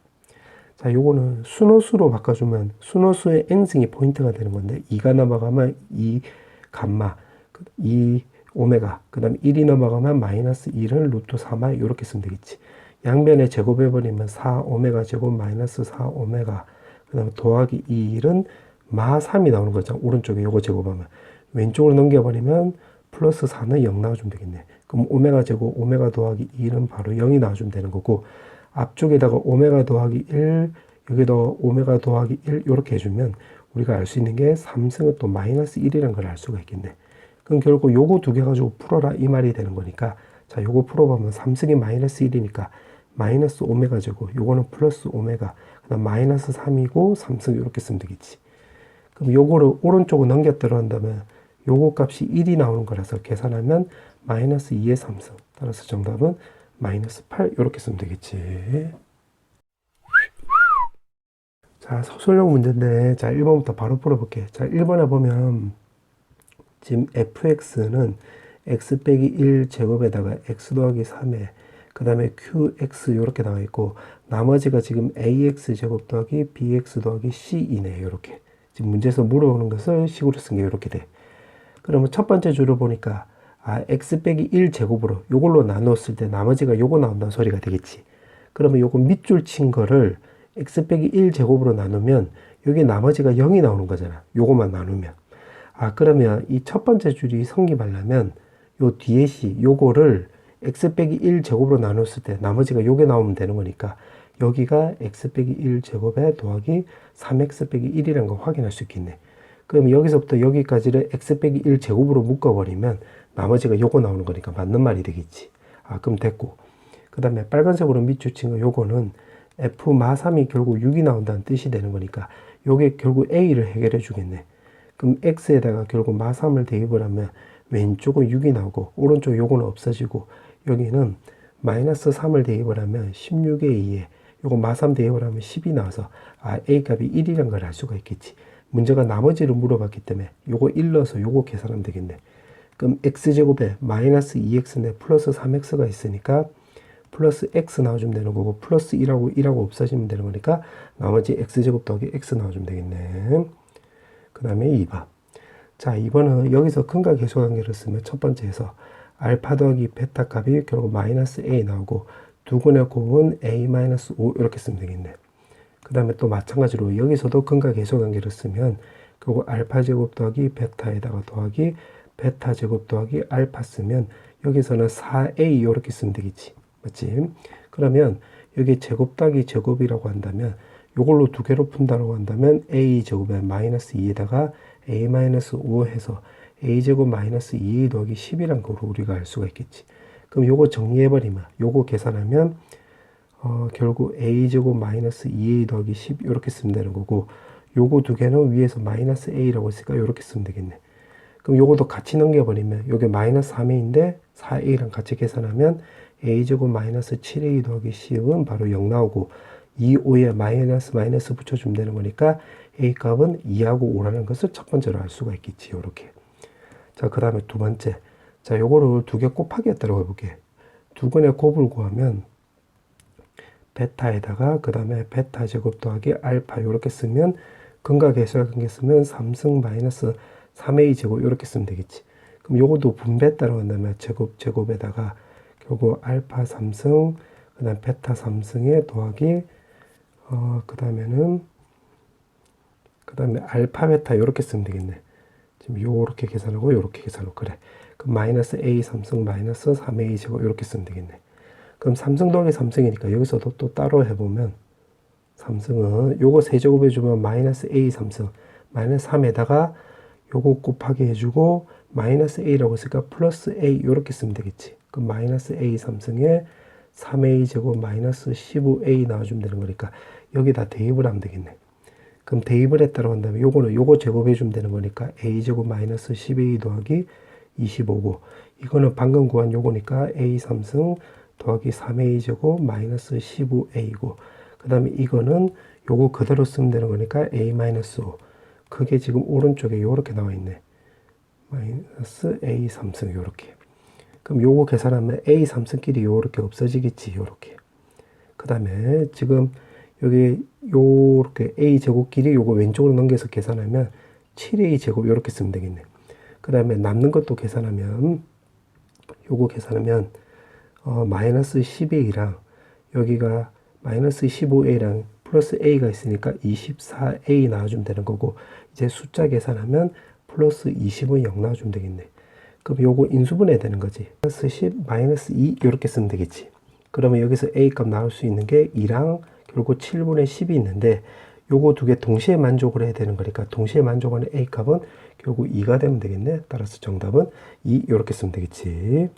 자, 요거는 순호수로 바꿔주면 순호수의 n승이 포인트가 되는 건데, 2가 넘어가면 2 감마, 2 오메가, 그 다음에 1이 넘어가면 마이너스 1을 루트 3마 이렇게 쓰면 되겠지. 양변에 제곱해버리면 4 오메가 제곱 마이너스 4 오메가, 그 다음에 더하기 1은 마 3이 나오는 거죠. 오른쪽에 요거 제곱하면. 왼쪽으로 넘겨버리면 플러스 4는 0 나와주면 되겠네. 그럼 오메가 제곱 오메가 더하기 1은 바로 0이 나와주면 되는 거고, 앞쪽에다가 오메가 더하기 1, 여기다 오메가 더하기 1 이렇게 해주면 우리가 알 수 있는 게 3승은 또 마이너스 1이라는 걸 알 수가 있겠네. 그럼 결국 요거 두 개 가지고 풀어라 이 말이 되는 거니까, 자, 요거 풀어보면 3승이 마이너스 1이니까 마이너스 오메가 제곱, 요거는 플러스 오메가, 그 다음 마이너스 3이고 3승 이렇게 쓰면 되겠지. 그럼 요거를 오른쪽으로 넘겼다고 한다면 요거 값이 1이 나오는 거라서 계산하면 마이너스 2의 3승. 따라서 정답은 마이너스 8 이렇게 쓰면 되겠지. 자, 서술형 문제인데, 자, 1번부터 바로 풀어볼게. 자, 1번에 보면 지금 fx는 x 빼기 1 제곱에다가 x 더하기 3에 그 다음에 qx 이렇게 나와 있고, 나머지가 지금 ax 제곱 더하기 bx 더하기 c이네. 이렇게 지금 문제에서 물어보는 것을 식으로 쓴 게 이렇게 돼. 그러면 첫 번째 줄을 보니까 x 빼기 1 제곱으로 요걸로 나눴을 때 나머지가 요거 나온다는 소리가 되겠지. 그러면 요거 밑줄 친 거를 x 빼기 1 제곱으로 나누면 여기 나머지가 0이 나오는 거잖아. 요거만 나누면. 그러면 이 첫 번째 줄이 성립하려면 요 뒤에 시 요거를 x 빼기 1 제곱으로 나눴을 때 나머지가 요게 나오면 되는 거니까 여기가 x 빼기 1 제곱에 더하기 3x 빼기 1이라는 거 확인할 수 있겠네. 그럼 여기서부터 여기까지를 x 빼기 1 제곱으로 묶어버리면 나머지가 요거 나오는 거니까 맞는 말이 되겠지. 그럼 됐고. 그 다음에 빨간색으로 밑줄 친 거 요거는 f 마3이 결국 6이 나온다는 뜻이 되는 거니까 요게 결국 a를 해결해 주겠네. 그럼 x에다가 결국 마3을 대입을 하면 왼쪽은 6이 나오고 오른쪽 요거는 없어지고 여기는 마이너스 3을 대입을 하면 16의 2에 요거 마3 대입을 하면 10이 나와서 a 값이 1이란 걸 알 수가 있겠지. 문제가 나머지를 물어봤기 때문에 요거 1 넣어서 요거 계산하면 되겠네. 그럼 x제곱에 마이너스 2x네 플러스 3x가 있으니까 플러스 x 나와주면 되는 거고 플러스 1하고 없어지면 되는 거니까 나머지 x제곱 더하기 x 나와주면 되겠네. 그 다음에 2번. 자, 2번은 여기서 근과 계수 관계를 쓰면 첫 번째에서 알파 더하기 베타 값이 결국 마이너스 a 나오고 두근의 곱은 a-5 이렇게 쓰면 되겠네. 그 다음에 또 마찬가지로 여기서도 근과 계수 관계를 쓰면 결국 알파 제곱 더하기 베타에다가 더하기 베타 제곱 더하기 알파 쓰면 여기서는 4a 이렇게 쓰면 되겠지. 맞지? 그러면 여기 제곱 더하기 제곱이라고 한다면 요걸로 두 개로 푼다고 한다면 a 제곱에 마이너스 2에다가 a-5 해서 a 제곱 마이너스 2a 더하기 10이란 거로 우리가 알 수가 있겠지. 그럼 요거 정리해버리면 요거 계산하면 결국 a 제곱 마이너스 2a 더하기 10 이렇게 쓰면 되는 거고 요거 두 개는 위에서 마이너스 a라고 했으니까 이렇게 쓰면 되겠네. 그럼 요것도 같이 넘겨버리면 요게 마이너스 3a인데 4a랑 같이 계산하면 a 제곱 마이너스 7a 더하기 10은 바로 0 나오고 2, 5에 마이너스 붙여주면 되는 거니까 a 값은 2하고 5라는 것을 첫 번째로 알 수가 있겠지. 요렇게. 자, 그 다음에 두 번째. 자, 요거를 두 개 곱하기 했다고 해볼게. 두근의 곱을 구하면 베타에다가 그 다음에 베타 제곱 더하기 알파 요렇게 쓰면 근과 계수와 관계 쓰면 3승 마이너스 3a 제곱 요렇게 쓰면 되겠지. 그럼 요것도 분배했다고 한다면 제곱에다가 결국 알파 3승 그 다음 베타 3승에 더하기 그 다음에 알파 베타 요렇게 쓰면 되겠네. 지금 요렇게 계산하고 요렇게 계산하고 그래. 그럼 마이너스 a 3승 마이너스 3a 제곱 요렇게 쓰면 되겠네. 그럼 3승 더하기 3승이니까 여기서도 또 따로 해보면 3승은 요거 세제곱 해주면 마이너스 a 3승 마이너스 3에다가 요거 곱하기 해주고 마이너스 a라고 했으니까 플러스 a 요렇게 쓰면 되겠지. 그럼 마이너스 a 3승에 3a 제곱 마이너스 15a 나와주면 되는 거니까 여기다 대입을 하면 되겠네. 그럼 대입을 했다고 한다면 요거는 요거 제곱해주면 되는 거니까 a 제곱 마이너스 10a 더하기 25고 이거는 방금 구한 요거니까 a 3승 더하기 3a 제곱 마이너스 15a고 그 다음에 이거는 요거 그대로 쓰면 되는 거니까 a 마이너스 5 그게 지금 오른쪽에 요렇게 나와 있네. 마이너스 a 3승 요렇게. 그럼 요거 계산하면 a 3승끼리 요렇게 없어지겠지. 요렇게. 그 다음에 지금 여기 요렇게 a 제곱끼리 요거 왼쪽으로 넘겨서 계산하면 7a 제곱 요렇게 쓰면 되겠네. 그 다음에 남는 것도 계산하면 요거 계산하면 마이너스 10a랑 여기가 마이너스 15a랑 플러스 a가 있으니까 24a 나와주면 되는 거고 이제 숫자 계산하면 플러스 20은 0 나와주면 되겠네. 그럼 요거 인수분해 되는 거지. 마이너스 10, 마이너스 2 이렇게 쓰면 되겠지. 그러면 여기서 a 값 나올 수 있는 게 2랑 결국 7분의 10이 있는데 요거 두 개 동시에 만족을 해야 되는 거니까 동시에 만족하는 a 값은 결국 2가 되면 되겠네. 따라서 정답은 2 이렇게 쓰면 되겠지.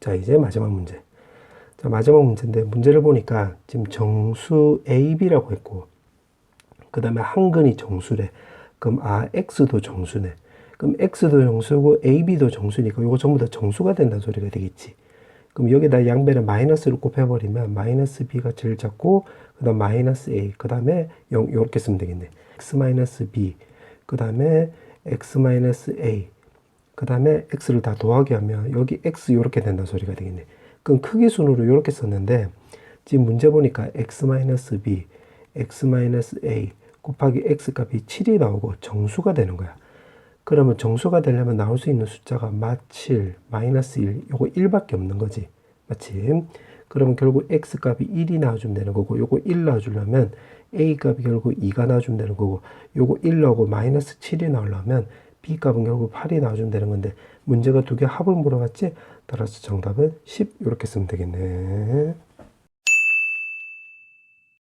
자, 이제 마지막 문제. 자, 마지막 문제인데 문제를 보니까 지금 정수 a, b라고 했고 그 다음에 한근이 정수래. 그럼 x도 정수네. 그럼 x도 정수고 a, b도 정수니까 이거 전부 다 정수가 된다는 소리가 되겠지. 그럼 여기다 양배를 마이너스로 곱해버리면 마이너스 b가 제일 작고 그 다음 마이너스 a 그 다음에 0 이렇게 쓰면 되겠네. x 마이너스 b 그 다음에 x 마이너스 a 그 다음에 x를 다 더하기 하면 여기 x 이렇게 된다는 소리가 되겠네. 그럼 크기 순으로 이렇게 썼는데 지금 문제 보니까 x 마이너스 b x 마이너스 a 곱하기 x 값이 7이 나오고 정수가 되는 거야. 그러면 정수가 되려면 나올 수 있는 숫자가 마7, 마이너스 1, 요거 1밖에 없는 거지. 맞지? 그러면 결국 x 값이 1이 나와주면 되는 거고 요거 1 나와주려면 a 값이 결국 2가 나와주면 되는 거고 요거 1 나오고 마이너스 7이 나오려면 b 값은 결국 8이 나와주면 되는 건데 문제가 두 개 합을 물어봤지? 따라서 정답은 10 이렇게 쓰면 되겠네.